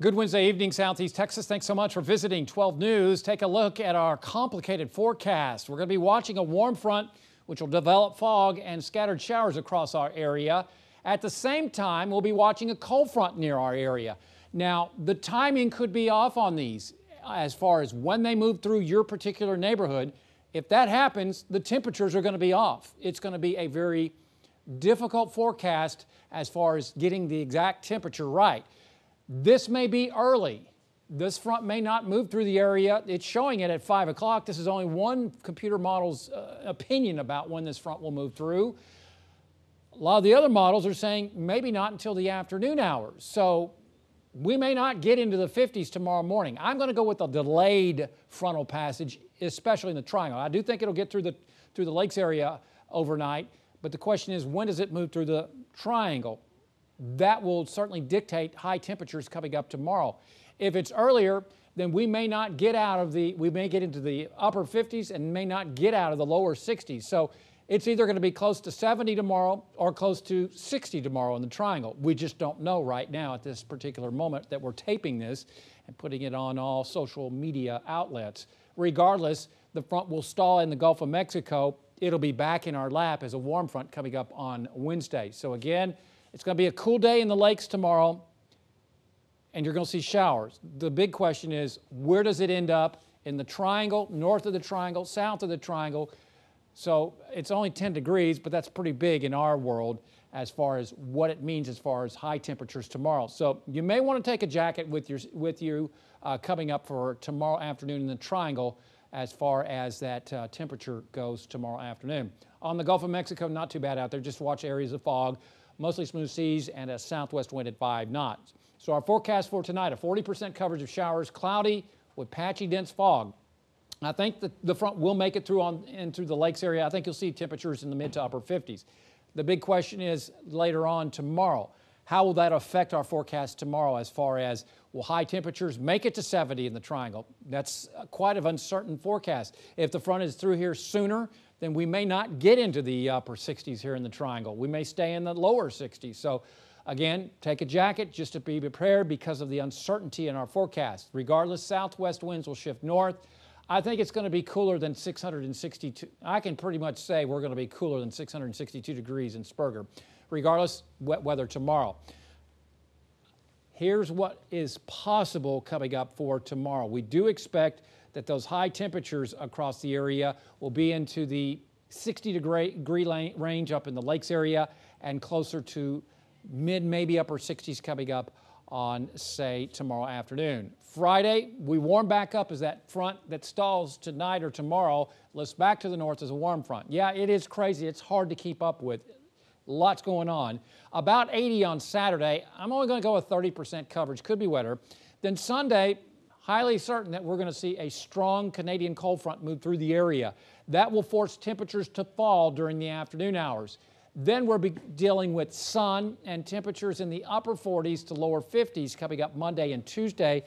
Good Wednesday evening, Southeast Texas. Thanks so much for visiting 12 News. Take a look at our complicated forecast. We're going to be watching a warm front, which will develop fog and scattered showers across our area. At the same time, we'll be watching a cold front near our area. Now, the timing could be off on these as far as when they move through your particular neighborhood. If that happens, the temperatures are going to be off. It's going to be a very difficult forecast as far as getting the exact temperature right. This may be early. This front may not move through the area. It's showing it at 5 o'clock. This is only one computer model's opinion about when this front will move through. A lot of the other models are saying maybe not until the afternoon hours. So we may not get into the 50s tomorrow morning. I'm going to go with a delayed frontal passage, especially in the triangle. I do think it'll get through the lakes area overnight, but the question is, when does it move through the triangle? That will certainly dictate high temperatures coming up tomorrow. If it's earlier, then we may not get we may get into the upper 50s and may not get out of the lower 60s. So it's either going to be close to 70 tomorrow or close to 60 tomorrow in the triangle. We just don't know right now at this particular moment that we're taping this and putting it on all social media outlets. Regardless, the front will stall in the Gulf of Mexico. It'll be back in our lap as a warm front coming up on Wednesday. So again, it's going to be a cool day in the lakes tomorrow, and you're going to see showers. The big question is, where does it end up? In the triangle, north of the triangle, south of the triangle. So it's only 10 degrees, but that's pretty big in our world as far as what it means as far as high temperatures tomorrow. So you may want to take a jacket with you coming up for tomorrow afternoon in the triangle as far as that temperature goes tomorrow afternoon. On the Gulf of Mexico, not too bad out there. Just watch areas of fog. Mostly smooth seas and a southwest wind at 5 knots. So our forecast for tonight, a 40% coverage of showers, cloudy with patchy dense fog. I think the front will make it through through the lakes area. I think you'll see temperatures in the mid to upper 50s. The big question is later on tomorrow. How will that affect our forecast tomorrow as far as will high temperatures make it to 70 in the triangle? That's quite an uncertain forecast. If the front is through here sooner, then we may not get into the upper 60s here in the triangle. We may stay in the lower 60s. So again, take a jacket just to be prepared because of the uncertainty in our forecast. Regardless, southwest winds will shift north. I think it's going to be cooler than 662. I can pretty much say we're going to be cooler than 662 degrees in Spurger. Regardless, wet weather tomorrow. Here's what is possible coming up for tomorrow. We do expect that those high temperatures across the area will be into the 60-degree range up in the lakes area and closer to mid, maybe upper 60s coming up on, say, tomorrow afternoon. Friday, we warm back up as that front that stalls tonight or tomorrow lifts back to the north as a warm front. Yeah, it is crazy. It's hard to keep up with. Lots going on. About 80 on Saturday. I'm only going to go with 30% coverage. Could be wetter. Then Sunday, highly certain that we're going to see a strong Canadian cold front move through the area. That will force temperatures to fall during the afternoon hours. Then we'll be dealing with sun and temperatures in the upper 40s to lower 50s coming up Monday and Tuesday.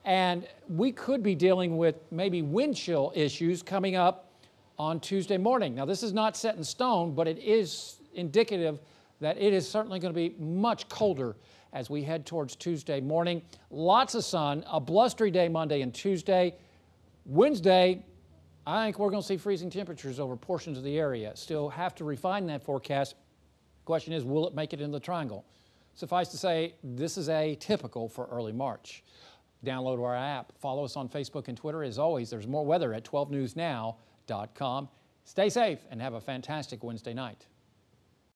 And we could be dealing with maybe wind chill issues coming up on Tuesday morning. Now, this is not set in stone, but it is indicative that it is certainly going to be much colder as we head towards Tuesday morning. Lots of sun, a blustery day Monday and Tuesday. Wednesday, I think we're going to see freezing temperatures over portions of the area. Still have to refine that forecast. Question is, will it make it in the triangle? Suffice to say, this is atypical for early March. Download our app. Follow us on Facebook and Twitter. As always, there's more weather at 12newsnow.com. Stay safe and have a fantastic Wednesday night.